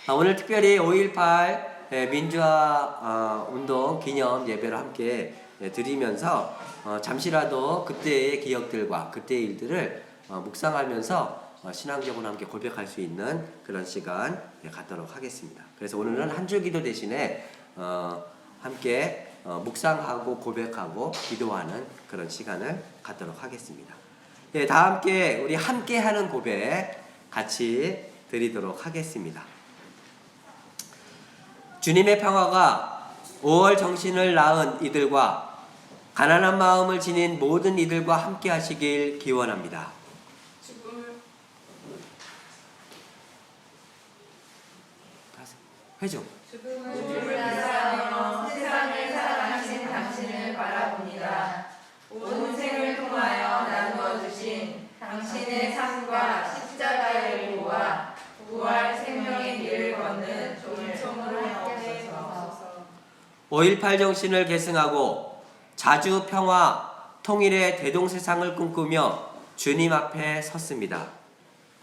오늘 특별히 5.18 민주화 운동 기념 예배를 함께 드리면서 잠시라도 그때의 기억들과 그때의 일들을 묵상하면서 신앙적으로 함께 고백할 수 있는 그런 시간 갖도록 하겠습니다. 그래서 오늘은 한 줄 기도 대신에 함께 묵상하고 고백하고 기도하는 그런 시간을 갖도록 하겠습니다. 다 함께 우리 함께 하는 고백 같이 드리도록 하겠습니다. 주님의 평화가 5월 정신을 낳은 이들과 가난한 마음을 지닌 모든 이들과 함께 하시길 기원합니다. 회중. 죽음을 나사하며 세상을 사랑하신 당신을 바라봅니다. 온 생을 통하여 나누어 주신 당신의 삶과 십자가의 보호와 부활 생명의 길을 걷는 종일총으로 하옵소서. 5.18 정신을 계승하고 자주 평화, 통일의 대동세상을 꿈꾸며 주님 앞에 섰습니다.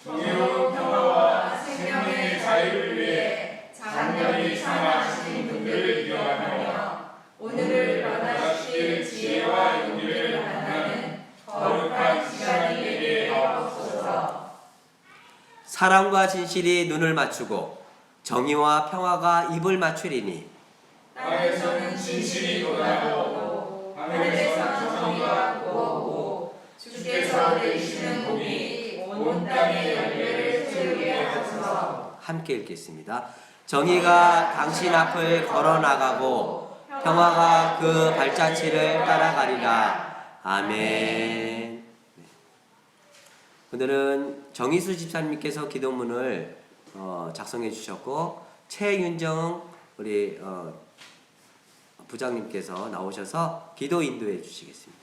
정의로운 평화와 생명의 자유를 위해 장렬히 사랑하신 분들을 기억하며 오늘을 변화시킬 지혜와 용기를 만나는 거룩한 시간이 되게 하옵소서. 사랑과 진실이 눈을 맞추고 정의와 평화가 입을 맞추리니 땅에서는 진실이 돋아오고 하늘에서는 정의가 부어오고 주께서 내리시는 복이 온 땅에 열매를 세우게 하소서. 함께 읽겠습니다. 정의가 당신 앞을 걸어나가고 평화가 그 발자취를 따라가리라. 아멘. 오늘은 정희수 집사님께서 기도문을 작성해 주셨고 최윤정 우리 부장님께서 나오셔서 기도 인도해 주시겠습니다.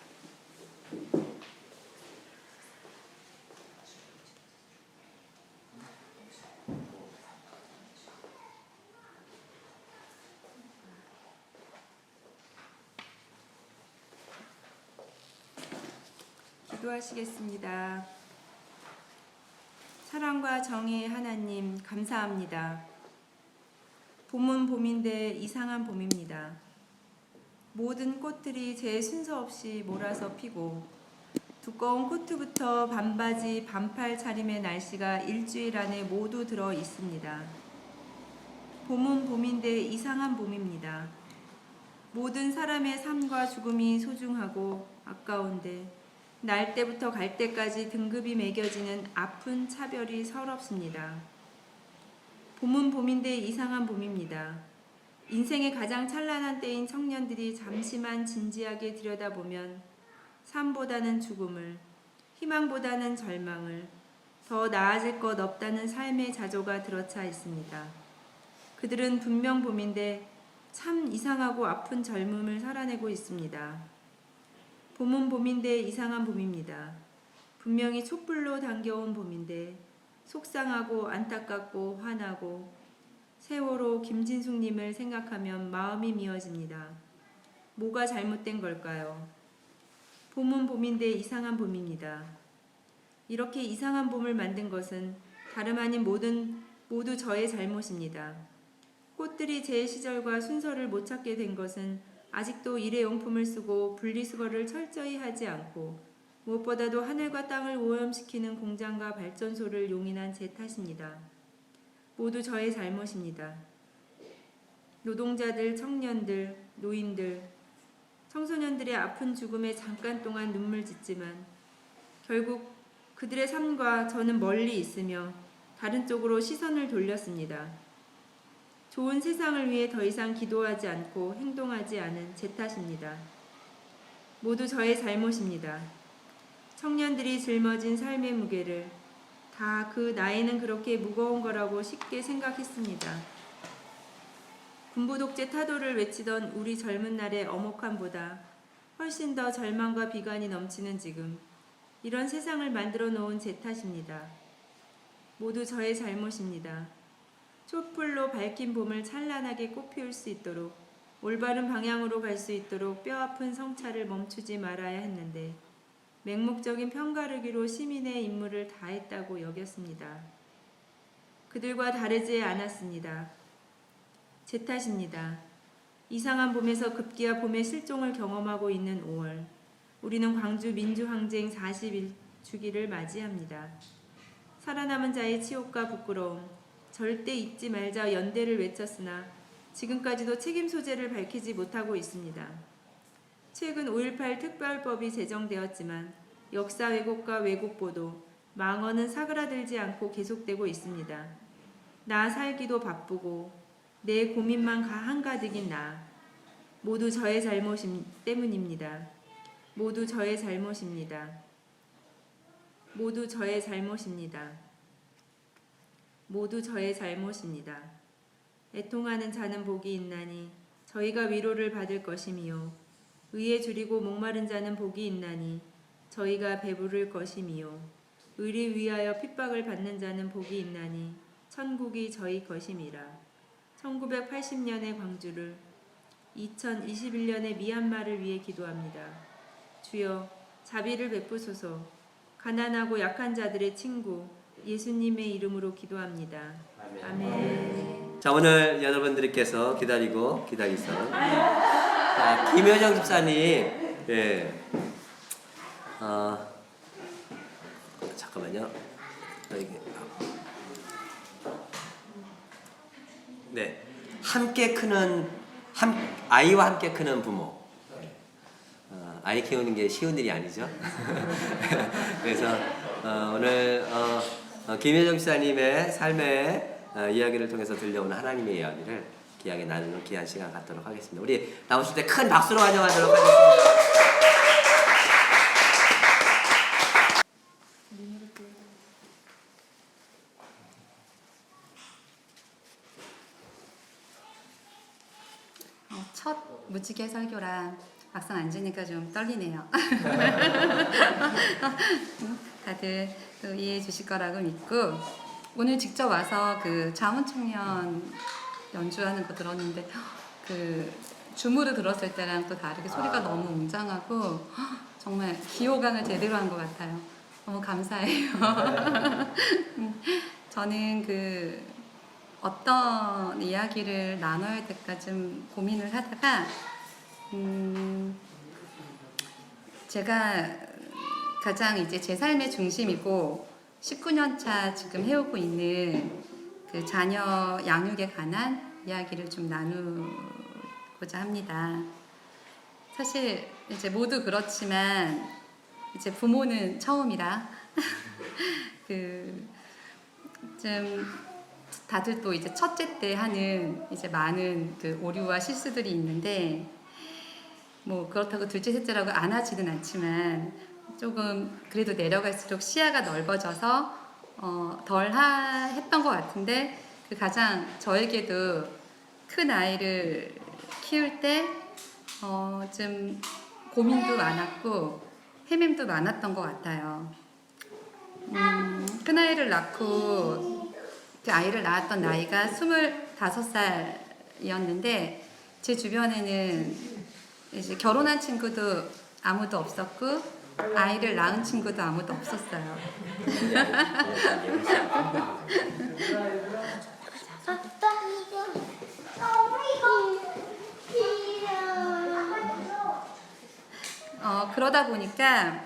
기도하시겠습니다. 사랑과 정의의 하나님 감사합니다. 봄은 봄인데 이상한 봄입니다. 모든 꽃들이 제 순서 없이 몰아서 피고 두꺼운 코트부터 반바지, 반팔 차림의 날씨가 일주일 안에 모두 들어 있습니다. 봄은 봄인데 이상한 봄입니다. 모든 사람의 삶과 죽음이 소중하고 아까운데 날 때부터 갈 때까지 등급이 매겨지는 아픈 차별이 서럽습니다. 봄은 봄인데 이상한 봄입니다. 인생의 가장 찬란한 때인 청년들이 잠시만 진지하게 들여다보면 삶보다는 죽음을, 희망보다는 절망을, 더 나아질 것 없다는 삶의 자조가 들어차 있습니다. 그들은 분명 봄인데 참 이상하고 아픈 젊음을 살아내고 있습니다. 봄은 봄인데 이상한 봄입니다. 분명히 촛불로 당겨온 봄인데 속상하고 안타깝고 화나고 세월호 김진숙님을 생각하면 마음이 미어집니다. 뭐가 잘못된 걸까요? 봄은 봄인데 이상한 봄입니다. 이렇게 이상한 봄을 만든 것은 다름 아닌 모두 저의 잘못입니다. 꽃들이 제 시절과 순서를 못 찾게 된 것은 아직도 일회용품을 쓰고 분리수거를 철저히 하지 않고 무엇보다도 하늘과 땅을 오염시키는 공장과 발전소를 용인한 제 탓입니다. 모두 저의 잘못입니다. 노동자들, 청년들, 노인들, 청소년들의 아픈 죽음에 잠깐 동안 눈물 짓지만 결국 그들의 삶과 저는 멀리 있으며 다른 쪽으로 시선을 돌렸습니다. 좋은 세상을 위해 더 이상 기도하지 않고 행동하지 않은 제 탓입니다. 모두 저의 잘못입니다. 청년들이 짊어진 삶의 무게를 다 그 나이는 그렇게 무거운 거라고 쉽게 생각했습니다. 군부 독재 타도를 외치던 우리 젊은 날의 엄혹함보다 훨씬 더 절망과 비관이 넘치는 지금 이런 세상을 만들어 놓은 제 탓입니다. 모두 저의 잘못입니다. 촛불로 밝힌 봄을 찬란하게 꽃피울 수 있도록 올바른 방향으로 갈 수 있도록 뼈아픈 성찰을 멈추지 말아야 했는데 맹목적인 편가르기로 시민의 임무를 다했다고 여겼습니다. 그들과 다르지 않았습니다. 제 탓입니다. 이상한 봄에서 급기야 봄의 실종을 경험하고 있는 5월. 우리는 광주 민주항쟁 41주기를 맞이합니다. 살아남은 자의 치욕과 부끄러움, 절대 잊지 말자 연대를 외쳤으나 지금까지도 책임 소재를 밝히지 못하고 있습니다. 최근 5.18 특별법이 제정되었지만 역사 왜곡과 왜곡 보도, 망언은 사그라들지 않고 계속되고 있습니다. 나 살기도 바쁘고 내 고민만 한가득인 나. 모두 저의 잘못 때문입니다. 모두 저의 잘못입니다. 모두 저의 잘못입니다. 모두 저의 잘못입니다. 애통하는 자는 복이 있나니 저희가 위로를 받을 것이미요. 의에 줄이고 목마른 자는 복이 있나니 저희가 배부를 것이미요. 의를 위하여 핍박을 받는 자는 복이 있나니 천국이 저희 것임이라. 1980년의 광주를 2021년의 미얀마를 위해 기도합니다. 주여 자비를 베푸소서. 가난하고 약한 자들의 친구 예수님의 이름으로 기도합니다. 아멘. 자, 오늘 여러분들께서 기다리고 기다리선 자, 김효정 집사님, 예, 잠깐만요. 네, 함께 크는 아이와 함께 크는 부모. 아이 키우는 게 쉬운 일이 아니죠. 그래서 오늘 김효정 집사님의 삶의 이야기를 통해서 들려오는 하나님의 이야기를 귀하게 나누는 귀한 시간 갖도록 하겠습니다. 우리 나오실 때 큰 박수로 환영하도록 하겠습니다. 첫 무지개 설교라 막상 앉으니까 좀 떨리네요. 다들 또 이해해 주실 거라고 믿고 오늘 직접 와서 그 자문청년 연주하는 거 들었는데 그 줌으로 들었을 때랑 또 다르게 소리가 너무 웅장하고 정말 기호강을 제대로 한 것 같아요. 너무 감사해요. 저는 그 어떤 이야기를 나눠야 될까 좀 고민을 하다가 제가 가장 이제 제 삶의 중심이고 19년 차 지금 해오고 있는 그 자녀 양육에 관한 이야기를 좀 나누고자 합니다. 사실 이제 모두 그렇지만 이제 부모는 처음이라 좀 다들 또 이제 첫째 때 하는 이제 많은 그 오류와 실수들이 있는데 뭐 그렇다고 둘째 셋째라고 안 하지는 않지만 조금 그래도 내려갈수록 시야가 넓어져서 덜 했던 것 같은데 그 가장 저에게도 큰 아이를 키울 때 좀 고민도 많았고 헤맴도 많았던 것 같아요. 큰 아이를 낳고 그 아이를 낳았던 나이가 25살이었는데 제 주변에는 이제 결혼한 친구도 아무도 없었고 아이를 낳은 친구도 아무도 없었어요. 그러다 보니까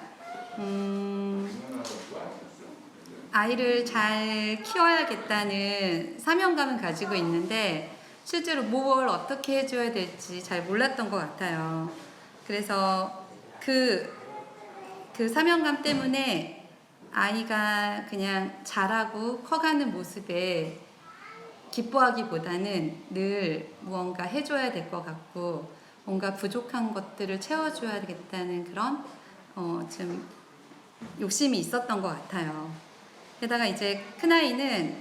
아이를 잘 키워야겠다는 사명감은 가지고 있는데 실제로 뭘 어떻게 해줘야 될지 잘 몰랐던 것 같아요. 그래서 그 사명감 때문에 아이가 그냥 자라고 커가는 모습에 기뻐하기보다는 늘 무언가 해줘야 될 것 같고 뭔가 부족한 것들을 채워줘야겠다는 그런 좀 욕심이 있었던 것 같아요. 게다가 이제 큰아이는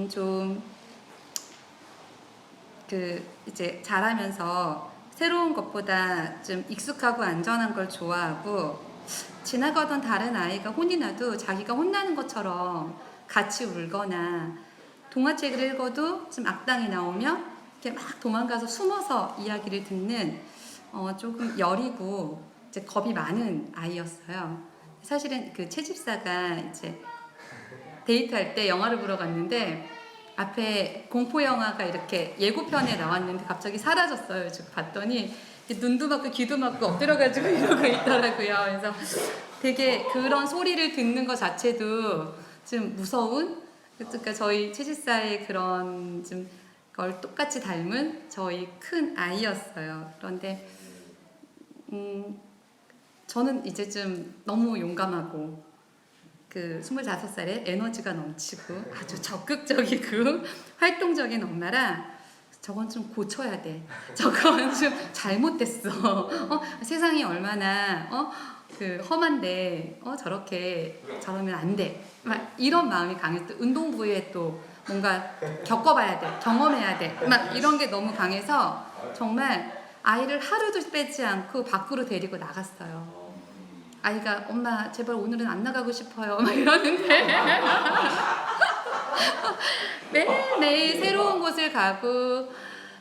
좀 이제 자라면서 새로운 것보다 좀 익숙하고 안전한 걸 좋아하고 지나가던 다른 아이가 혼이 나도 자기가 혼나는 것처럼 같이 울거나 동화책을 읽어도 좀 악당이 나오면 이렇게 막 도망가서 숨어서 이야기를 듣는 조금 여리고 이제 겁이 많은 아이였어요. 사실은 그 채집사가 이제 데이트할 때 영화를 보러 갔는데 앞에 공포 영화가 이렇게 예고편에 나왔는데 갑자기 사라졌어요. 지금 봤더니 눈도 막고 귀도 막고 엎드려가지고 이러고 있더라고요. 그래서 되게 그런 소리를 듣는 것 자체도 좀 무서운, 그러니까 저희 채식사의 그런 좀 걸 똑같이 닮은 저희 큰 아이였어요. 그런데 저는 이제 좀 너무 용감하고 그 25살에 에너지가 넘치고 아주 적극적이고 활동적인 엄마라 저건 좀 고쳐야 돼. 저건 좀 잘못됐어. 세상이 얼마나 그 험한데 저렇게 저러면 안 돼. 막 이런 마음이 강해서 운동부에 또 뭔가 겪어봐야 돼, 경험해야 돼. 막 이런 게 너무 강해서 정말 아이를 하루도 빼지 않고 밖으로 데리고 나갔어요. 아이가 엄마 제발 오늘은 안 나가고 싶어요 막 이러는데 매일매일 새로운 곳을 가고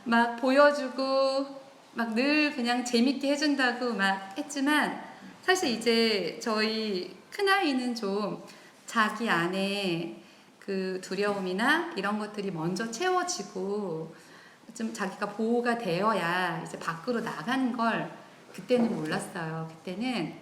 막 보여주고 막 늘 그냥 재밌게 해준다고 막 했지만 사실 이제 저희 큰아이는 좀 자기 안에 그 두려움이나 이런 것들이 먼저 채워지고 좀 자기가 보호가 되어야 이제 밖으로 나가는 걸 그때는 몰랐어요. 그때는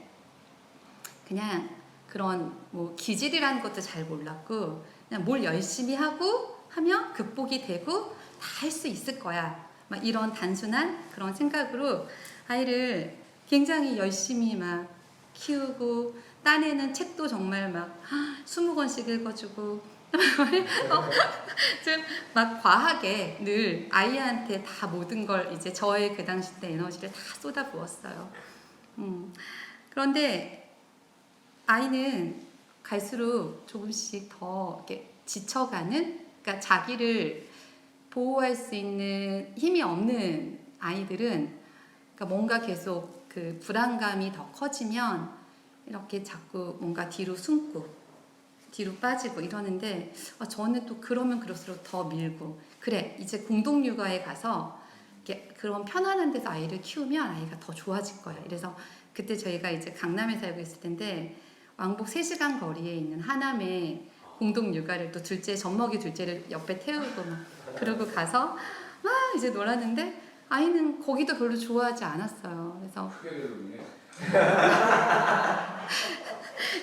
그냥 그런 뭐 기질이라는 것도 잘 몰랐고 그냥 뭘 열심히 하고 하면 극복이 되고 다 할 수 있을 거야. 막 이런 단순한 그런 생각으로 아이를 굉장히 열심히 막 키우고 딴에는 책도 정말 막 20권씩 읽어주고 좀 막 과하게 늘 아이한테 다 모든 걸 이제 저의 그 당시 때 에너지를 다 쏟아부었어요. 그런데 아이는 갈수록 조금씩 더 이렇게 지쳐가는, 그러니까 자기를 보호할 수 있는 힘이 없는 아이들은 그러니까 뭔가 계속 그 불안감이 더 커지면 이렇게 자꾸 뭔가 뒤로 숨고 뒤로 빠지고 이러는데 저는 또 그러면 그럴수록 더 밀고 그래 이제 공동육아에 가서 이렇게 그런 편안한 데서 아이를 키우면 아이가 더 좋아질 거야. 그래서 그때 저희가 이제 강남에 살고 있을 텐데 왕복 3시간 거리에 있는 하남에 공동육아를 또 젖먹이 둘째를 옆에 태우고 막 그러고 가서 막 이제 놀았는데 아이는 거기도 별로 좋아하지 않았어요.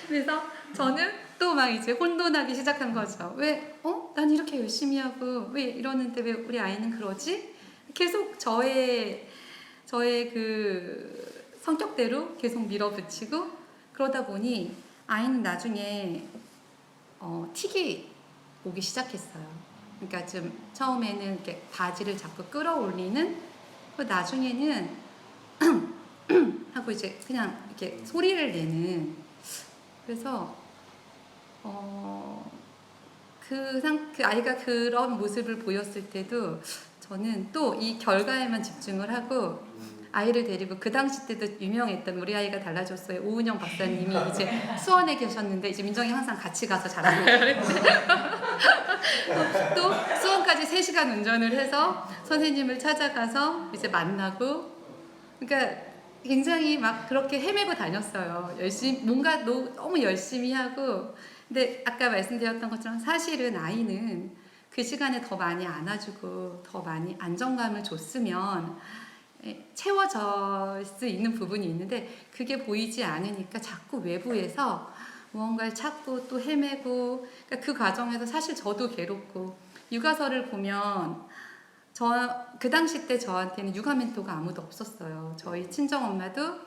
그래서 저는 또 막 이제 혼돈하기 시작한 거죠. 왜? 난 이렇게 열심히 하고 왜 이러는데 왜 우리 아이는 그러지? 계속 저의 그 성격대로 계속 밀어붙이고 그러다 보니 아이는 나중에 틱이 오기 시작했어요. 그러니까 좀 처음에는 이렇게 바지를 자꾸 끌어올리는, 나중에는 하고 이제 그냥 이렇게 소리를 내는. 그래서 그 아이가 그런 모습을 보였을 때도 저는 또 이 결과에만 집중을 하고 아이를 데리고 그 당시 때도 유명했던 우리 아이가 달라졌어요. 오은영 박사님이 이제 수원에 계셨는데 이제 민정이 항상 같이 가서 자라고 또 수원까지 3시간 운전을 해서 선생님을 찾아가서 이제 만나고 그러니까 굉장히 막 그렇게 헤매고 다녔어요. 뭔가 너무 열심히 하고 근데 아까 말씀드렸던 것처럼 사실은 아이는 그 시간에 더 많이 안아주고 더 많이 안정감을 줬으면 채워질 수 있는 부분이 있는데 그게 보이지 않으니까 자꾸 외부에서 무언가를 찾고 또 헤매고 그러니까 그 과정에서 사실 저도 괴롭고 육아서를 보면 그 당시 때 저한테는 육아 멘토가 아무도 없었어요. 저희 친정엄마도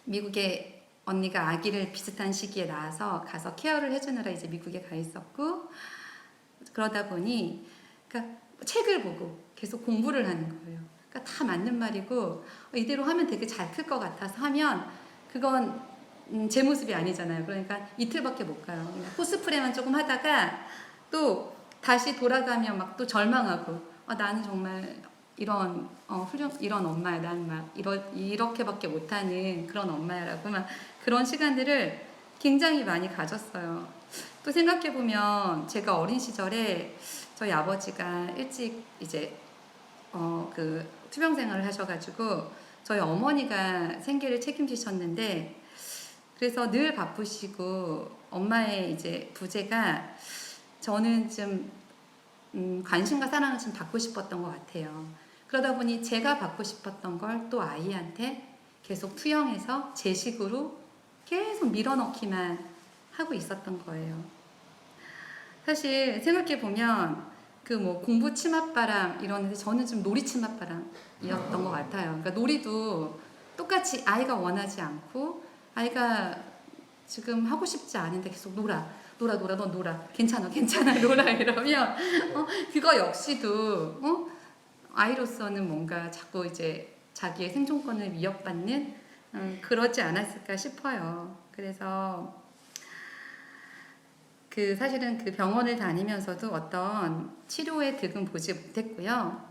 미국에 언니가 아기를 비슷한 시기에 낳아서 가서 케어를 해주느라 이제 미국에 가 있었고 그러다 보니 그러니까 책을 보고 계속 공부를 하는 거예요. 그러니까 다 맞는 말이고 이대로 하면 되게 잘 클 것 같아서 하면 그건 제 모습이 아니잖아요. 그러니까 이틀밖에 못 가요. 그냥 코스프레만 조금 하다가 또 다시 돌아가면 막 또 절망하고 나는 정말 이런 이런 엄마야. 나는 막 이렇게밖에 못하는 그런 엄마야라고 막 그런 시간들을 굉장히 많이 가졌어요. 또 생각해 보면 제가 어린 시절에 저희 아버지가 일찍 이제 그 투병 생활을 하셔가지고 저희 어머니가 생계를 책임지셨는데 그래서 늘 바쁘시고 엄마의 이제 부재가 저는 좀 관심과 사랑을 좀 받고 싶었던 것 같아요. 그러다 보니 제가 받고 싶었던 걸 또 아이한테 계속 투영해서 제 식으로 계속 밀어넣기만 하고 있었던 거예요. 사실 생각해 보면 그 뭐 공부 치맛바람 이러는데 저는 좀 놀이 치맛바람이었던 것 같아요. 그러니까 놀이도 똑같이 아이가 원하지 않고 아이가 지금 하고 싶지 않은데 계속 놀아 너 놀아 괜찮아 놀아 이러면 그거 역시도 아이로서는 뭔가 자꾸 이제 자기의 생존권을 위협받는 그러지 않았을까 싶어요. 그래서 그 사실은 그 병원을 다니면서도 어떤 치료의 득은 보지 못했고요.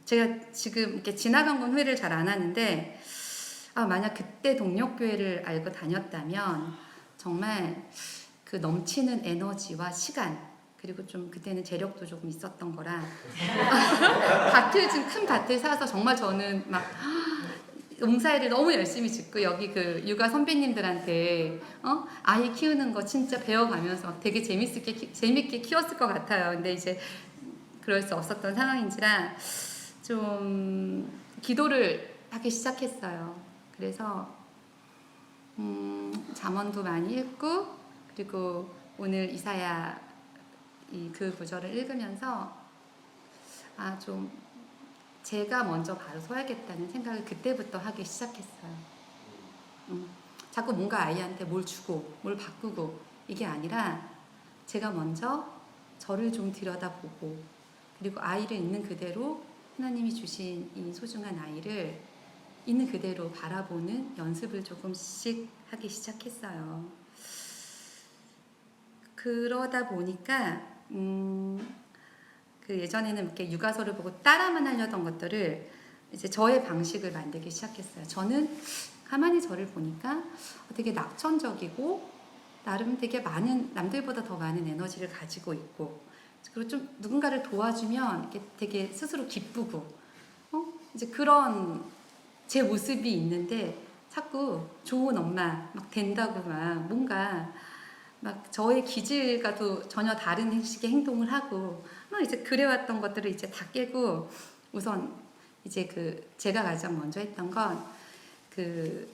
제가 지금 이렇게 지나간 건 후회를 잘 안 하는데 만약 그때 동력교회를 알고 다녔다면 정말 그 넘치는 에너지와 시간 그리고 좀 그때는 재력도 조금 있었던 거라 큰 밭을 사서 정말 저는 막 농사일을 너무 열심히 짓고 여기 그 육아 선배님들한테 아이 키우는 거 진짜 배워가면서 되게 재밌게 키웠을 것 같아요. 근데 이제 그럴 수 없었던 상황인지라 좀 기도를 하기 시작했어요. 그래서 잠언도 많이 읽고 그리고 오늘 이사야 그 구절을 읽으면서 좀 제가 먼저 바로 서야겠다는 생각을 그때부터 하기 시작했어요. 자꾸 뭔가 아이한테 뭘 주고 뭘 바꾸고 이게 아니라 제가 먼저 저를 좀 들여다보고 그리고 아이를 있는 그대로 하나님이 주신 이 소중한 아이를 있는 그대로 바라보는 연습을 조금씩 하기 시작했어요. 그러다 보니까 그 예전에는 이렇게 육아서를 보고 따라만 하려던 것들을 이제 저의 방식을 만들기 시작했어요. 저는 가만히 저를 보니까 되게 낙천적이고 나름 되게 많은 남들보다 더 많은 에너지를 가지고 있고 그리고 좀 누군가를 도와주면 이렇게 되게 스스로 기쁘고 이제 그런 제 모습이 있는데 자꾸 좋은 엄마 막 된다고 막 뭔가 막 저의 기질과도 전혀 다른 식의 행동을 하고 이제 그래왔던 것들을 이제 다 깨고 우선 이제 제가 가장 먼저 했던 건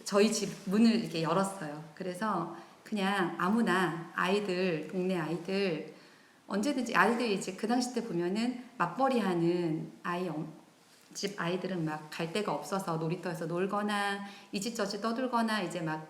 저희 집 문을 이렇게 열었어요. 그래서 그냥 아무나 동네 아이들 언제든지 아이들이 이제 그 당시 때 보면은 맞벌이 하는 집 아이들은 막 갈 데가 없어서 놀이터에서 놀거나 이 집 저 집 떠들거나 이제 막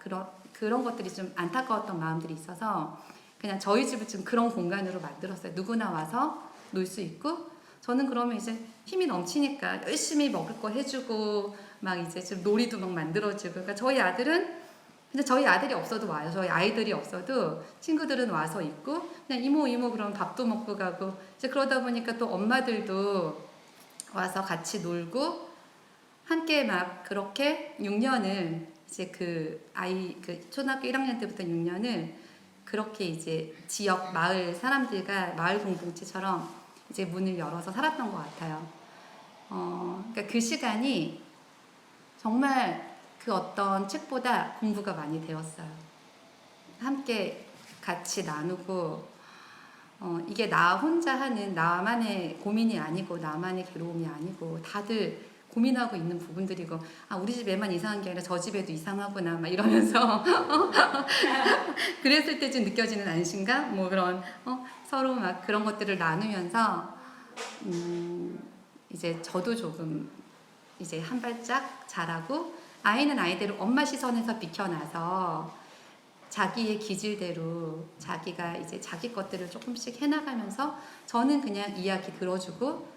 그런 것들이 좀 안타까웠던 마음들이 있어서 그냥 저희 집을 좀 그런 공간으로 만들었어요. 누구나 와서 놀 수 있고 저는 그러면 이제 힘이 넘치니까 열심히 먹을 거 해주고 막 이제 좀 놀이도 막 만들어주고 그러니까 저희 아들은 근데 저희 아들이 없어도 와요. 저희 아이들이 없어도 친구들은 와서 있고 그냥 이모 그럼 밥도 먹고 가고 이제 그러다 보니까 또 엄마들도 와서 같이 놀고 함께 막 그렇게 6년을 이제 초등학교 1학년 때부터 6년을 그렇게 이제 지역 마을 사람들과 마을 공동체처럼 이제 문을 열어서 살았던 것 같아요. 그러니까 그 시간이 정말 그 어떤 책보다 공부가 많이 되었어요. 함께 같이 나누고 이게 나 혼자 하는 나만의 고민이 아니고 나만의 괴로움이 아니고 다들 고민하고 있는 부분들이고 우리 집 애만 이상한 게 아니라 저 집에도 이상하구나 막 이러면서 그랬을 때 좀 느껴지는 안심감 뭐 그런 서로 막 그런 것들을 나누면서 이제 저도 조금 이제 한 발짝 자라고 아이는 아이대로 엄마 시선에서 비켜나서 자기의 기질대로 자기가 이제 자기 것들을 조금씩 해나가면서 저는 그냥 이야기 들어주고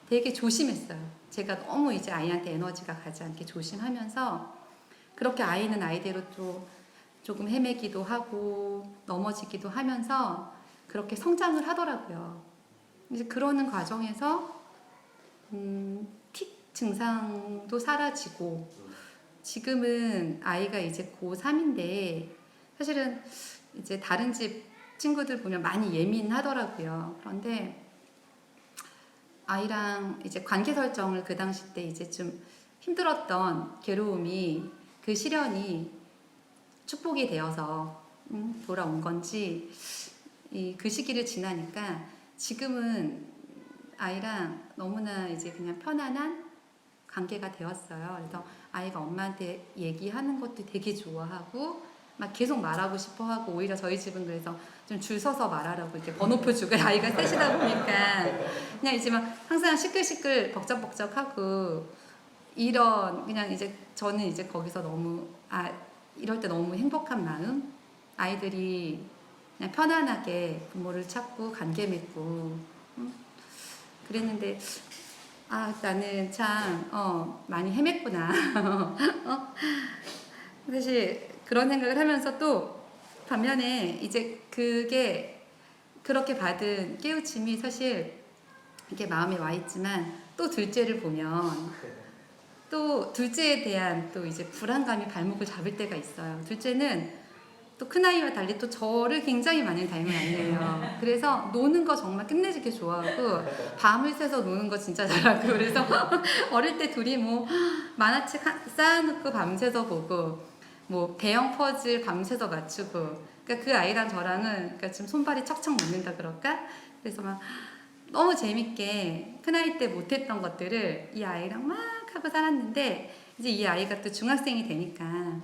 되게 조심했어요. 제가 너무 이제 아이한테 에너지가 가지 않게 조심하면서 그렇게 아이는 아이대로 또 조금 헤매기도 하고 넘어지기도 하면서 그렇게 성장을 하더라고요. 이제 그러는 과정에서 틱 증상도 사라지고 지금은 아이가 이제 고3인데 사실은 이제 다른 집 친구들 보면 많이 예민하더라고요. 그런데 아이랑 이제 관계 설정을 그 당시 때 이제 좀 힘들었던 괴로움이 그 시련이 축복이 되어서 돌아온 건지 그 시기를 지나니까 지금은 아이랑 너무나 이제 그냥 편안한 관계가 되었어요. 그래서 아이가 엄마한테 얘기하는 것도 되게 좋아하고 막 계속 말하고 싶어 하고, 오히려 저희 집은 그래서 좀 줄 서서 말하라고 이렇게 번호표 주고 아이가 셋이다 보니까 그냥 이제 막 항상 시끌시끌 벅적벅적하고 이런, 그냥 이제 저는 이제 거기서 너무 이럴 때 너무 행복한 마음, 아이들이 그냥 편안하게 부모를 찾고 관계 맺고 그랬는데 나는 참 많이 헤맸구나. 사실 그런 생각을 하면서 또 반면에 이제 그게 그렇게 받은 깨우침이 사실 이렇게 마음에 와 있지만, 또 둘째를 보면 또 둘째에 대한 또 이제 불안감이 발목을 잡을 때가 있어요. 둘째는 또 큰아이와 달리 또 저를 굉장히 많이 닮은 아이예요. 그래서 노는 거 정말 끝내주게 좋아하고 밤을 새서 노는 거 진짜 잘하고, 그래서 어릴 때 둘이 뭐 만화책 쌓아놓고 밤새서 보고 뭐 대형 퍼즐 밤새서 맞추고, 그러니까 그 아이랑 저랑은 그러니까 지금 손발이 척척 맞는다 그럴까? 그래서 막 너무 재밌게 큰아이 때 못했던 것들을 이 아이랑 막 하고 살았는데, 이제 이 아이가 또 중학생이 되니까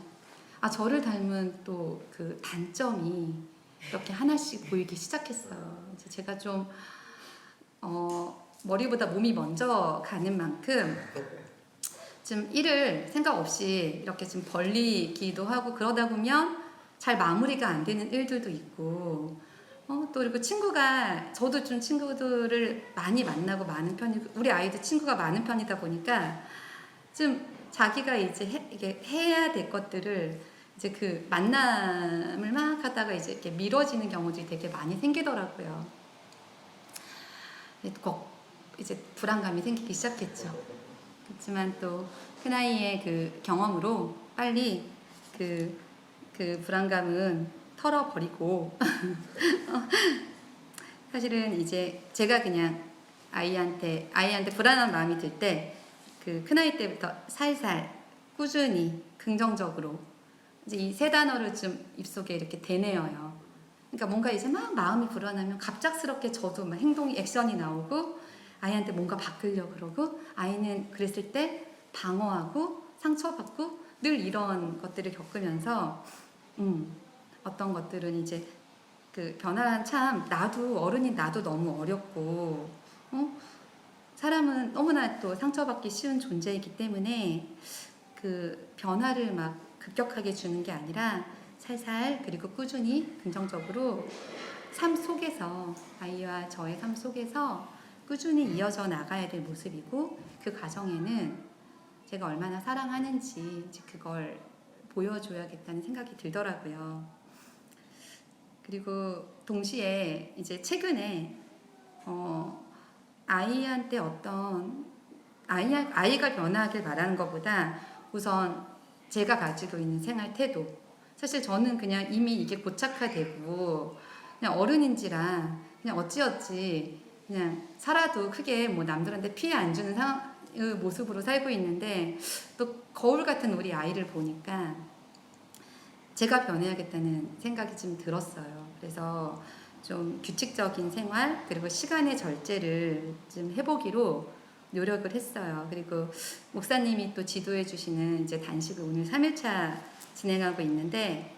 저를 닮은 또 그 단점이 이렇게 하나씩 보이기 시작했어요. 이제 제가 좀 머리보다 몸이 먼저 가는 만큼 좀 일을 생각 없이 이렇게 좀 벌리기도 하고, 그러다 보면 잘 마무리가 안 되는 일들도 있고, 또 그리고 저도 좀 친구들을 많이 만나고 많은 편이고, 우리 아이도 친구가 많은 편이다 보니까 좀 자기가 이제 이게 해야 될 것들을 이제 그 만남을 막 하다가 이제 이렇게 미뤄지는 경우들이 되게 많이 생기더라고요. 이제 불안감이 생기기 시작했죠. 그렇지만 또 큰아이의 그 경험으로 빨리 그 불안감은 털어버리고 사실은 이제 제가 그냥 아이한테 불안한 마음이 들 때 그 큰아이 때부터 살살 꾸준히 긍정적으로 이제 이 세 단어를 좀 입속에 이렇게 되뇌어요. 그러니까 뭔가 이제 막 마음이 불안하면 갑작스럽게 저도 막 액션이 나오고, 아이한테 뭔가 바꾸려고 그러고, 아이는 그랬을 때 방어하고 상처받고 늘 이런 것들을 겪으면서 어떤 것들은 이제 그 변화는 참 어른인 나도 너무 어렵고, 사람은 너무나 또 상처받기 쉬운 존재이기 때문에 그 변화를 막 급격하게 주는 게 아니라 살살, 그리고 꾸준히 긍정적으로 삶 속에서, 아이와 저의 삶 속에서 꾸준히 이어져 나가야 될 모습이고, 그 과정에는 제가 얼마나 사랑하는지 이제 그걸 보여줘야겠다는 생각이 들더라고요. 그리고 동시에 이제 최근에 아이한테 아이가 변화하길 바라는 것보다 우선 제가 가지고 있는 생활 태도, 사실 저는 그냥 이미 이게 고착화되고 그냥 어른인지라 그냥 어찌어찌 그냥 살아도 크게 뭐 남들한테 피해 안 주는 모습으로 살고 있는데, 또 거울 같은 우리 아이를 보니까 제가 변해야겠다는 생각이 좀 들었어요. 그래서 좀 규칙적인 생활, 그리고 시간의 절제를 좀 해보기로 노력을 했어요. 그리고 목사님이 또 지도해 주시는 이제 단식을 오늘 3일차 진행하고 있는데,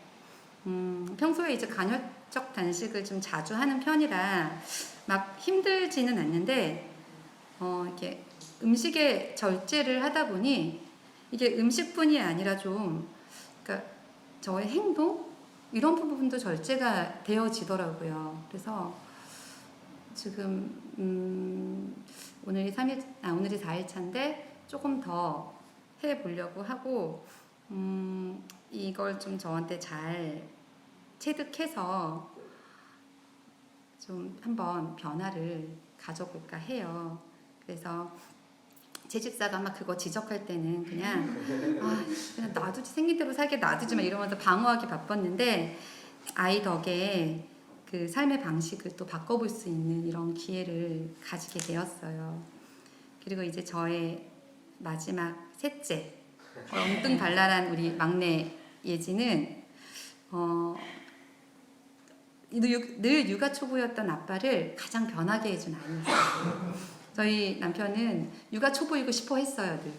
평소에 이제 간헐적 단식을 좀 자주 하는 편이라 막 힘들지는 않는데, 이렇게 음식의 절제를 하다 보니 이게 음식뿐이 아니라 좀, 그러니까 저의 행동 이런 부분도 절제가 되어지더라고요. 그래서 지금 오늘이 4일차인데 조금 더 해보려고 하고, 이걸 좀 저한테 잘 체득해서 좀 한번 변화를 가져볼까 해요. 그래서 제 집사가 막 그거 지적할 때는 그냥 놔두지, 생긴 대로 살게 놔두지 마 이러면서 방어하기 바빴는데, 아이 덕에 그 삶의 방식을 또 바꿔볼 수 있는 이런 기회를 가지게 되었어요. 그리고 이제 저의 마지막 셋째, 엉뚱발랄한 우리 막내 예지는 늘 육아 초보였던 아빠를 가장 변하게 해준 아이였어요. 저희 남편은 육아 초보이고 싶어 했어요, 늘.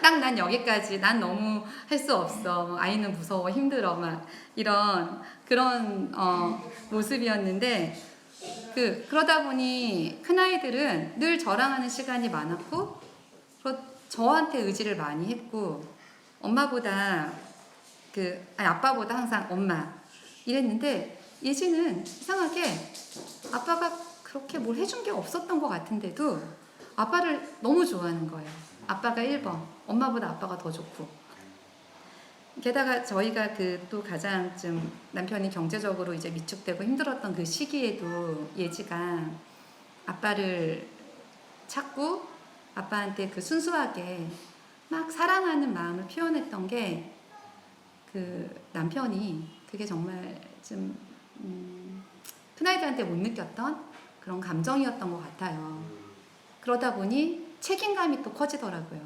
딱 난 여기까지, 난 너무 할 수 없어, 아이는 무서워, 힘들어, 막 이런 그런 모습이었는데 그러다 보니 큰 아이들은 늘 저랑 하는 시간이 많았고 저한테 의지를 많이 했고 엄마보다 아빠보다 항상 엄마 이랬는데 예지는 이상하게 아빠가 그렇게 뭘 해준 게 없었던 것 같은데도 아빠를 너무 좋아하는 거예요. 아빠가 1번, 엄마보다 아빠가 더 좋고. 게다가 저희가 또 가장 좀 남편이 경제적으로 이제 위축되고 힘들었던 그 시기에도 예지가 아빠를 찾고 아빠한테 순수하게 막 사랑하는 마음을 표현했던 게 남편이 그게 정말 좀 큰아이들한테 못 느꼈던 그런 감정이었던 것 같아요. 그러다 보니 책임감이 또 커지더라고요.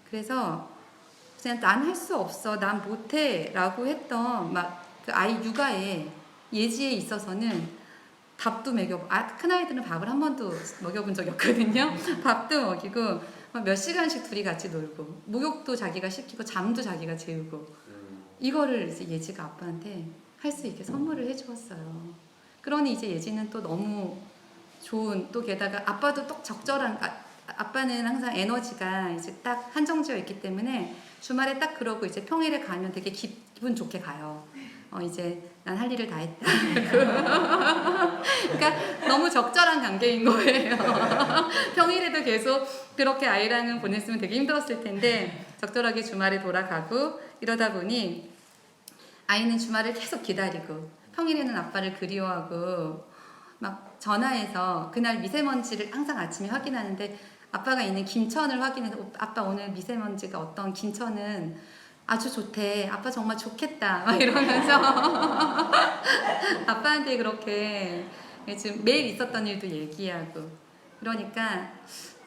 그래서 그냥 난 할 수 없어, 난 못해 라고 했던 그 아이 육아에 예지에 있어서는 밥도 큰아이들은 밥을 한 번도 먹여본 적이 없거든요. 밥도 먹이고 몇 시간씩 둘이 같이 놀고 목욕도 자기가 시키고 잠도 자기가 재우고 이거를 이제 예지가 아빠한테 할 수 있게 선물을 해주었어요. 그러니 이제 예지는 또 너무 좋은, 또 게다가 아빠도 또 적절한, 아빠는 항상 에너지가 이제 딱 한정지어 있기 때문에 주말에 딱 그러고 이제 평일에 가면 되게 기분 좋게 가요. 이제 난 할 일을 다 했다. 그러니까 너무 적절한 관계인 거예요. 평일에도 계속 그렇게 아이랑은 보냈으면 되게 힘들었을 텐데 적절하게 주말에 돌아가고 이러다 보니 아이는 주말을 계속 기다리고 평일에는 아빠를 그리워하고 막 전화해서 그날 미세먼지를 항상 아침에 확인하는데 아빠가 있는 김천을 확인해서 아빠 오늘 미세먼지가 어떤 김천은 아주 좋대. 아빠 정말 좋겠다. 막 이러면서 아빠한테 그렇게 지금 매일 있었던 일도 얘기하고 그러니까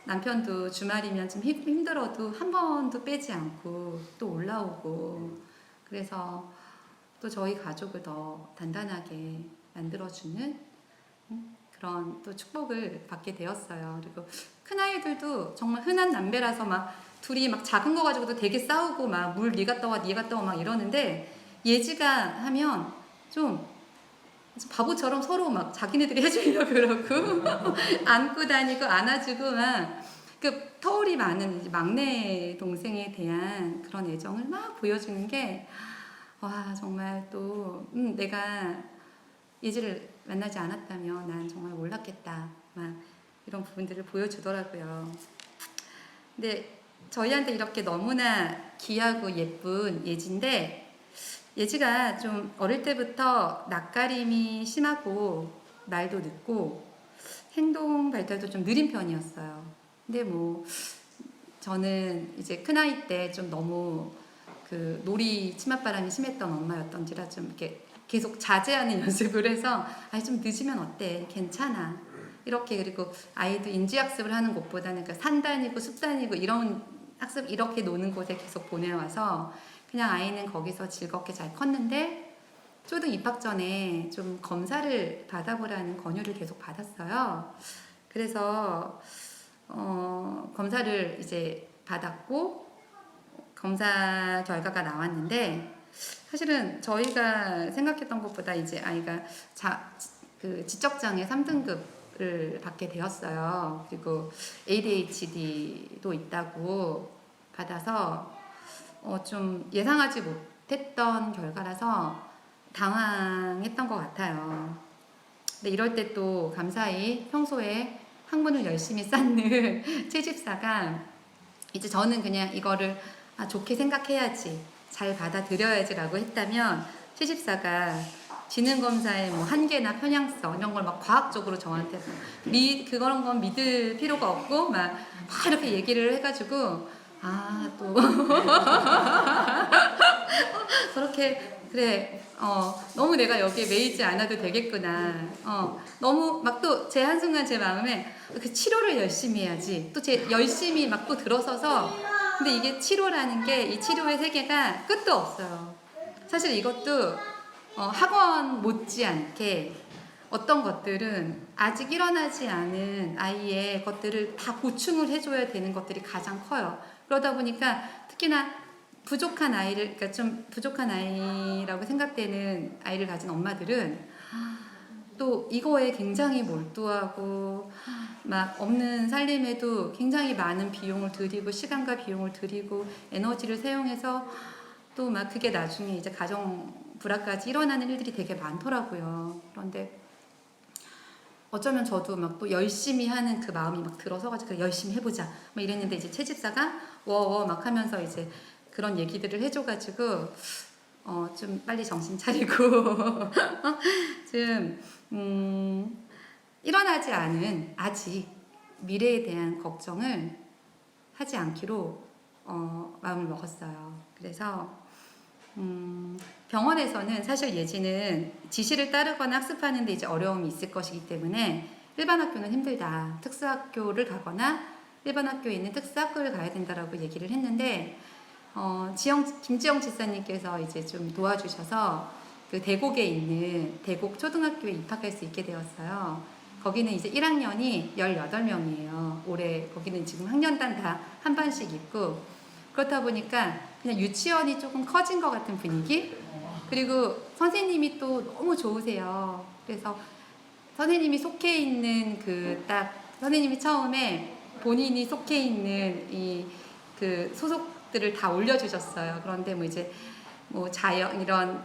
남편도 주말이면 좀 힘들어도 한 번도 빼지 않고 또 올라오고 그래서 또 저희 가족을 더 단단하게 만들어주는 그런 또 축복을 받게 되었어요. 그리고 큰아이들도 정말 흔한 남매라서 막 둘이 막 작은 거 가지고도 되게 싸우고 막 물 네가 떠와 네가 떠와 막 이러는데 예지가 하면 좀 바보처럼 서로 막 자기네들이 해주려고 그러고 안고 다니고 안아주고 막 터울이 많은 막내 동생에 대한 그런 애정을 막 보여주는 게 와 정말 또 내가 예지를 만나지 않았다면 난 정말 몰랐겠다 막 이런 부분들을 보여주더라고요. 근데 저희한테 이렇게 너무나 귀하고 예쁜 예지인데 예지가 좀 어릴 때부터 낯가림이 심하고 말도 늦고 행동 발달도 좀 느린 편이었어요. 근데 저는 이제 큰아이 때 좀 너무 놀이 치맛바람이 심했던 엄마였던지라 좀 이렇게 계속 자제하는 연습을 해서 좀 늦으면 어때? 괜찮아. 이렇게 그리고 아이도 인지학습을 하는 곳보다는 산 다니고 숲 다니고 이런 학습 이렇게 노는 곳에 계속 보내와서 그냥 아이는 거기서 즐겁게 잘 컸는데 초등 입학 전에 좀 검사를 받아보라는 권유를 계속 받았어요. 그래서 검사를 이제 받았고 검사 결과가 나왔는데 사실은 저희가 생각했던 것보다 이제 아이가 지적장애 3등급을 받게 되었어요. 그리고 ADHD도 있다고 받아서 좀 예상하지 못했던 결과라서 당황했던 것 같아요. 근데 이럴 때 또 감사히 평소에 학문을 열심히 쌓는 채집사가 이제 저는 그냥 이거를 좋게 생각해야지 잘 받아들여야지라고 했다면 채집사가 지능검사의 한계나 편향성 이런 걸 막 과학적으로 저한테 그런 건 믿을 필요가 없고 막 이렇게 얘기를 해가지고 또 그렇게 그래 너무 내가 여기에 매이지 않아도 되겠구나 너무 막 또 제 한순간 제 마음에 치료를 열심히 해야지 또 제 열심히 막 또 들어서서 근데 이게 치료라는 게 이 치료의 세계가 끝도 없어요. 사실 이것도 학원 못지않게 어떤 것들은 아직 일어나지 않은 아이의 것들을 다 보충을 해줘야 되는 것들이 가장 커요. 그러다 보니까 특히나 부족한 아이를, 그러니까 좀 부족한 아이라고 생각되는 아이를 가진 엄마들은 또 이거에 굉장히 몰두하고 막 없는 살림에도 굉장히 많은 비용을 들이고 시간과 비용을 들이고 에너지를 사용해서 또 막 그게 나중에 이제 가정 불화까지 일어나는 일들이 되게 많더라고요. 그런데 어쩌면 저도 막 또 열심히 하는 그 마음이 막 들어서가지고 그래, 열심히 해보자 막 이랬는데 이제 채집사가 워워 막 하면서 이제 그런 얘기들을 해줘가지고 좀 빨리 정신 차리고 좀 일어나지 않은 아직 미래에 대한 걱정을 하지 않기로 마음을 먹었어요. 그래서 병원에서는 사실 예지는 지시를 따르거나 학습하는 데 이제 어려움이 있을 것이기 때문에 일반 학교는 힘들다. 특수학교를 가거나 일반 학교에 있는 특수학교를 가야 된다라고 얘기를 했는데 김지영 집사님께서 이제 좀 도와주셔서 그 대곡에 있는 대곡 초등학교에 입학할 수 있게 되었어요. 거기는 이제 1학년이 18명이에요. 올해 거기는 지금 학년당 다 한 반씩 있고 그렇다 보니까 그냥 유치원이 조금 커진 것 같은 분위기? 그리고 선생님이 또 너무 좋으세요. 그래서 선생님이 속해 있는 선생님이 처음에 본인이 속해 있는 이 그 소속들을 다 올려주셨어요. 그런데 뭐 이제 뭐 자연 이런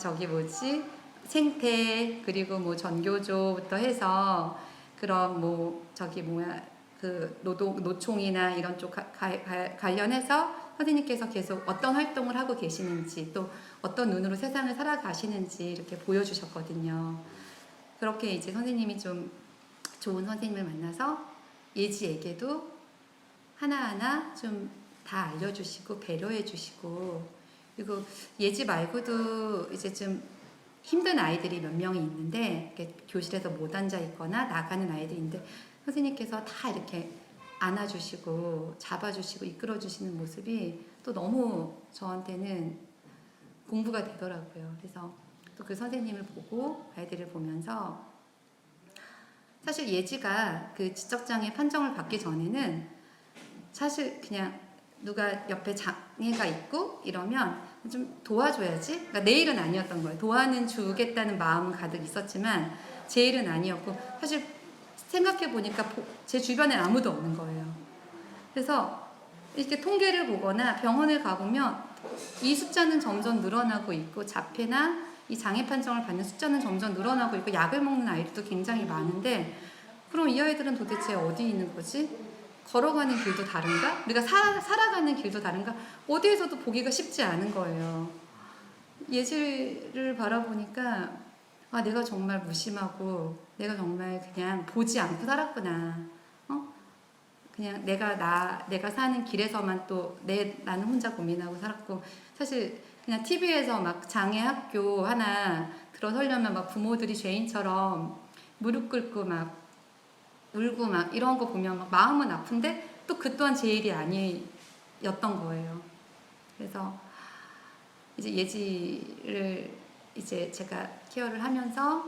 생태 그리고 뭐 전교조부터 해서 그런 그 노총이나 이런 쪽 관련해서 선생님께서 계속 어떤 활동을 하고 계시는지 또 어떤 눈으로 세상을 살아가시는지 이렇게 보여주셨거든요. 그렇게 이제 선생님이 좀 좋은 선생님을 만나서 예지에게도 하나하나 좀 다 알려주시고 배려해주시고 그리고 예지 말고도 이제 좀 힘든 아이들이 몇 명이 있는데 교실에서 못 앉아 있거나 나가는 아이들이 있는데 선생님께서 다 이렇게 안아주시고 잡아주시고 이끌어주시는 모습이 또 너무 저한테는 공부가 되더라고요. 그래서 또 그 선생님을 보고 아이들을 보면서 사실 예지가 그 지적장애 판정을 받기 전에는 사실 그냥 누가 옆에 장애가 있고 이러면 좀 도와줘야지. 그러니까 내 일은 아니었던 거예요. 도와는 주겠다는 마음은 가득 있었지만 제 일은 아니었고 사실 생각해 보니까 제 주변엔 아무도 없는 거예요. 그래서 이렇게 통계를 보거나 병원을 가보면 이 숫자는 점점 늘어나고 있고 자폐나 이 장애 판정을 받는 숫자는 점점 늘어나고 있고 약을 먹는 아이들도 굉장히 많은데 그럼 이 아이들은 도대체 어디 있는 거지? 걸어가는 길도 다른가? 우리가 살아가는 길도 다른가? 어디에서도 보기가 쉽지 않은 거예요. 예지를 바라보니까 내가 정말 무심하고 내가 정말 그냥 보지 않고 살았구나. 그냥 내가 사는 길에서만 또 나는 혼자 고민하고 살았고 사실 그냥 TV에서 막 장애 학교 하나 들어서려면 막 부모들이 죄인처럼 무릎 꿇고 막 울고 막 이런 거 보면 막 마음은 아픈데 또 그 또한 제 일이 아니었던 거예요. 그래서 이제 예지를 이제 제가 케어를 하면서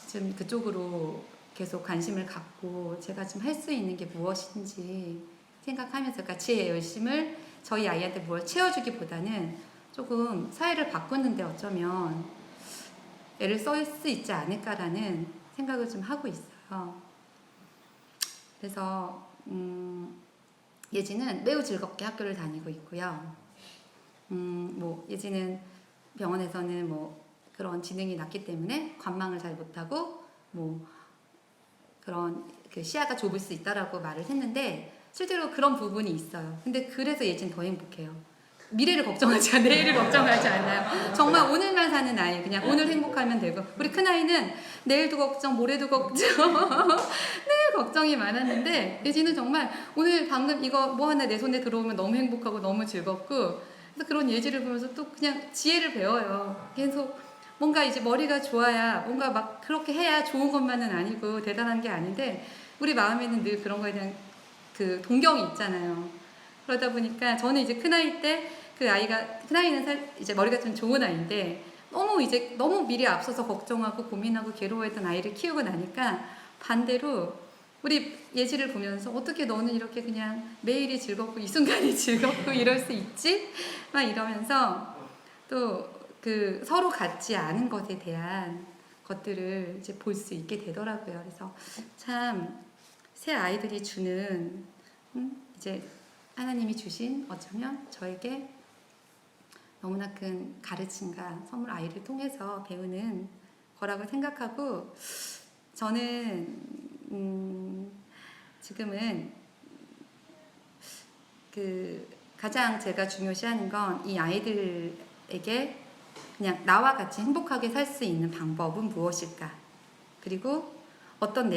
좀 그쪽으로 계속 관심을 갖고 제가 좀 할 수 있는 게 무엇인지 생각하면서 그러니까 제 열심을 저희 아이한테 뭘 채워주기보다는 조금 사회를 바꾸는데 어쩌면 애를 쓸 수 있지 않을까라는 생각을 좀 하고 있어요. 그래서 예지는 매우 즐겁게 학교를 다니고 있고요. 예지는 병원에서는 그런 지능이 낮기 때문에 관망을 잘 못하고 그런 그 시야가 좁을 수 있다라고 말을 했는데 실제로 그런 부분이 있어요. 근데 그래서 예지는 더 행복해요. 미래를 걱정하지 않아요. 내일을 걱정하지 않아요. 정말 오늘만 사는 아이, 그냥 오늘 행복하면 되고 우리 큰아이는 내일도 걱정, 모레도 걱정 늘 걱정이 많았는데 예지는 정말 오늘 방금 이거 뭐 하나 내 손에 들어오면 너무 행복하고 너무 즐겁고 그래서 그런 예지를 보면서 또 그냥 지혜를 배워요. 계속 뭔가 이제 머리가 좋아야 뭔가 막 그렇게 해야 좋은 것만은 아니고 대단한 게 아닌데 우리 마음에는 늘 그런 거에 대한 그 동경이 있잖아요. 그러다 보니까 저는 이제 큰아이 때 그 아이가 큰아이는 이제 머리가 좀 좋은 아이인데 너무 미리 앞서서 걱정하고 고민하고 괴로워했던 아이를 키우고 나니까 반대로 우리 예지를 보면서 어떻게 너는 이렇게 그냥 매일이 즐겁고 이 순간이 즐겁고 이럴 수 있지? 막 이러면서 또 그 서로 같지 않은 것에 대한 것들을 이제 볼 수 있게 되더라고요. 그래서 참 새 아이들이 주는 이제 하나님이 주신 어쩌면 저에게 너무나 큰 가르침과 선물 아이를 통해서 배우는 거라고 생각하고 저는 지금은 그 가장 제가 중요시하는 건 이 아이들에게 그냥 나와 같이 행복하게 살 수 있는 방법은 무엇일까? 그리고 어떤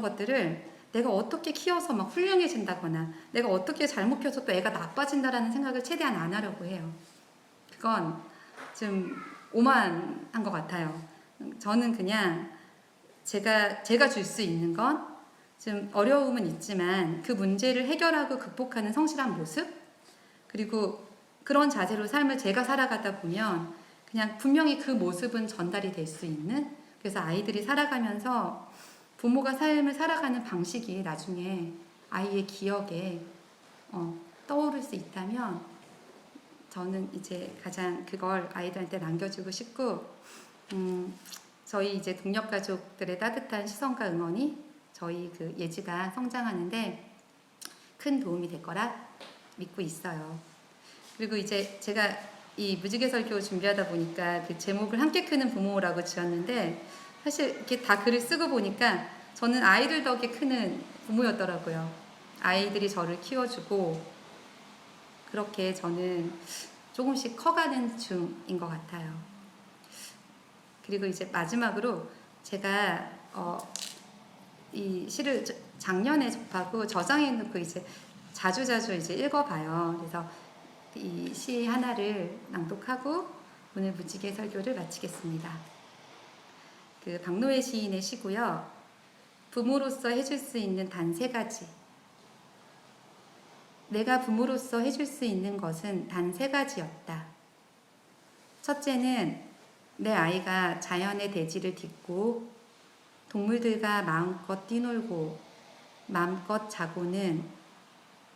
것들을 내가 어떻게 키워서 막 훌륭해진다거나 내가 어떻게 잘못 키워서 또 애가 나빠진다라는 생각을 최대한 안 하려고 해요. 그건 좀 오만한 것 같아요. 저는 그냥 제가 줄 수 있는 건 좀 어려움은 있지만 그 문제를 해결하고 극복하는 성실한 모습, 그리고 그런 자세로 삶을 제가 살아가다 보면 그냥 분명히 그 모습은 전달이 될 수 있는, 그래서 아이들이 살아가면서 부모가 삶을 살아가는 방식이 나중에 아이의 기억에 떠오를 수 있다면 저는 이제 가장 그걸 아이들한테 남겨주고 싶고, 저희 이제 동력가족들의 따뜻한 시선과 응원이 저희 그 예지가 성장하는데 큰 도움이 될 거라 믿고 있어요. 그리고 이제 제가 이 무지개 설교 준비하다 보니까 그 제목을 함께 크는 부모라고 지었는데, 사실 이렇게 다 글을 쓰고 보니까 저는 아이들 덕에 크는 부모였더라고요. 아이들이 저를 키워주고 그렇게 저는 조금씩 커가는 중인 것 같아요. 그리고 이제 마지막으로 제가 이 시를 작년에 접하고 저장해 놓고 이제 자주 이제 읽어봐요. 그래서 이 시 하나를 낭독하고 오늘 무지개 설교를 마치겠습니다. 그 박노해 시인의 시고요. 부모로서 해줄 수 있는 단 3가지. 내가 부모로서 해줄 수 있는 것은 단 3가지였다. 첫째는 내 아이가 자연의 대지를 딛고 동물들과 마음껏 뛰놀고 마음껏 자고는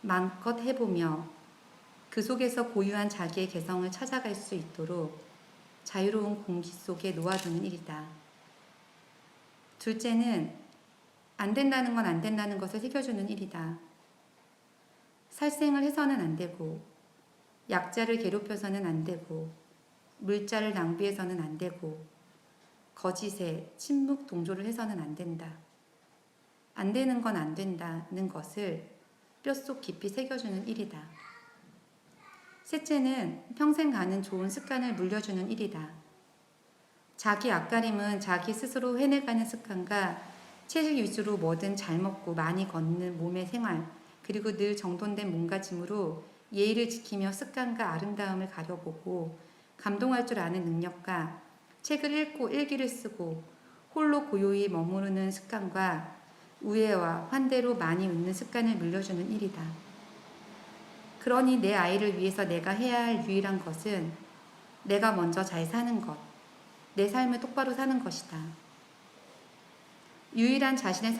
마음껏 해보며 그 속에서 고유한 자기의 개성을 찾아갈 수 있도록 자유로운 공기 속에 놓아두는 일이다. 둘째는 안 된다는 건 안 된다는 것을 새겨주는 일이다. 살생을 해서는 안 되고, 약자를 괴롭혀서는 안 되고, 물자를 낭비해서는 안 되고, 거짓에 침묵 동조를 해서는 안 된다. 안 되는 건 안 된다는 것을 뼛속 깊이 새겨주는 일이다. 셋째는 평생 가는 좋은 습관을 물려주는 일이다. 자기 앞가림은 자기 스스로 해내가는 습관과 채식 위주로 뭐든 잘 먹고 많이 걷는 몸의 생활, 그리고 늘 정돈된 몸가짐으로 예의를 지키며 습관과 아름다움을 가려보고 감동할 줄 아는 능력과 책을 읽고 일기를 쓰고 홀로 고요히 머무르는 습관과 우애와 환대로 많이 웃는 습관을 물려주는 일이다. 그러니 내 아이를 위해서 내가 해야 할 유일한 것은 내가 먼저 잘 사는 것, 내 삶을 똑바로 사는 것이다. 유일한 자신의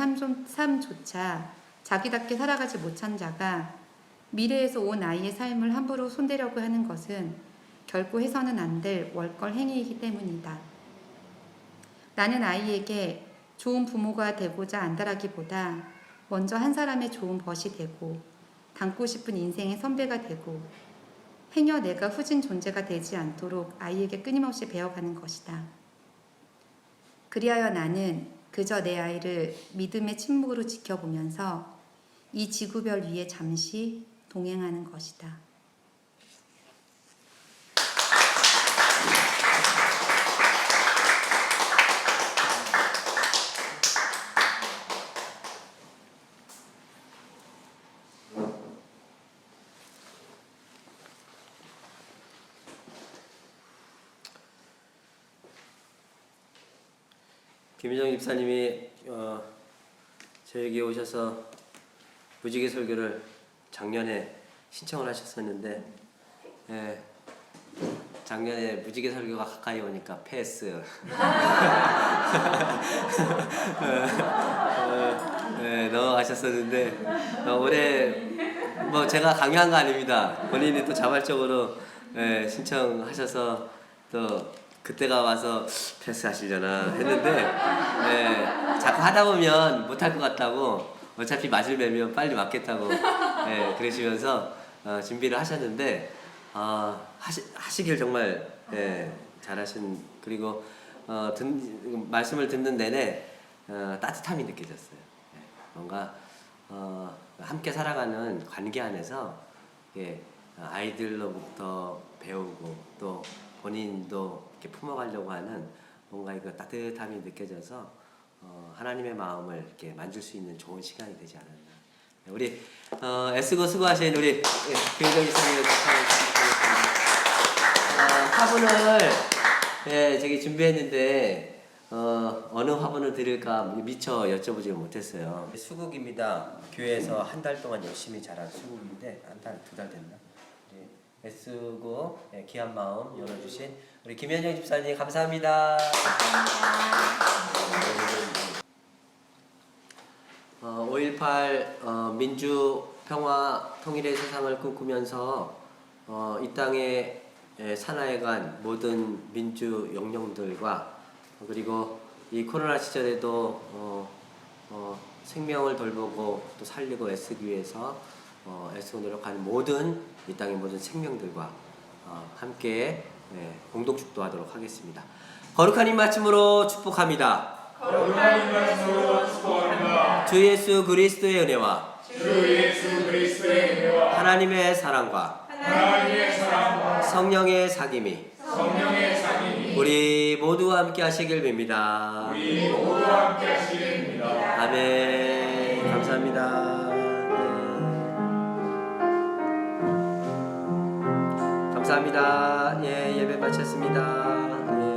삶조차 자기답게 살아가지 못한 자가 미래에서 온 아이의 삶을 함부로 손대려고 하는 것은 결코 해서는 안 될 월걸 행위이기 때문이다. 나는 아이에게 좋은 부모가 되고자 안다라기보다 먼저 한 사람의 좋은 벗이 되고 닮고 싶은 인생의 선배가 되고 행여 내가 후진 존재가 되지 않도록 아이에게 끊임없이 배워가는 것이다. 그리하여 나는 그저 내 아이를 믿음의 침묵으로 지켜보면서 이 지구별 위에 잠시 동행하는 것이다. 김희정 집사님이 저에게 오셔서 무지개 설교를 작년에 신청을 하셨었는데 작년에 무지개 설교가 가까이 오니까 패스. 네, 넘어가셨었는데 올해 뭐 제가 강요한 거 아닙니다. 본인이 또 자발적으로 신청하셔서 또 그때가 와서 패스하시려나 했는데 자꾸 하다 보면 못할 것 같다고 어차피 맞을 매면 빨리 맞겠다고 그러시면서 준비를 하셨는데 하시길 정말 잘하신 그리고 말씀을 듣는 내내 따뜻함이 느껴졌어요. 뭔가 함께 살아가는 관계 안에서 아이들로부터 배우고 또 본인도 이렇게 품어가려고 하는 뭔가 이거 따뜻함이 느껴져서 하나님의 마음을 이렇게 만질 수 있는 좋은 시간이 되지 않았나. 우리 애쓰고 수고하신 우리 교회적 이사님을 부탁드리겠습니다. 화분을 저기 준비했는데 어느 화분을 드릴까 미처 여쭤보지 못했어요. 수국입니다. 교회에서 한 달 동안 열심히 자란 수국인데 한 달, 두 달 됐나? 애쓰고 귀한 마음 열어주신 우리 김현정 집사님 감사합니다. 5.18 민주 평화 통일의 세상을 꿈꾸면서 이 땅에 산하에간 모든 민주 영령들과 그리고 이 코로나 시절에도 생명을 돌보고 또 살리고 애쓰기 위해서 애쓰고 노력하는 모든 이 땅의 모든 생명들과 함께 공동 축도하도록 하겠습니다. 거룩한 입맞춤으로 축복합니다. 거룩한 인간으로 축복합니다. 주 예수 그리스도의 은혜와 주 예수 그리스도의 은혜와 하나님의 사랑과 하나님의 사랑과 성령의 사귐이 성령의 상임이 우리 모두와 함께 하시길 빕니다. 우리 모두와 함께 하시겠습니다. 아멘. 감사합니다. 감사합니다. 예배 마쳤습니다.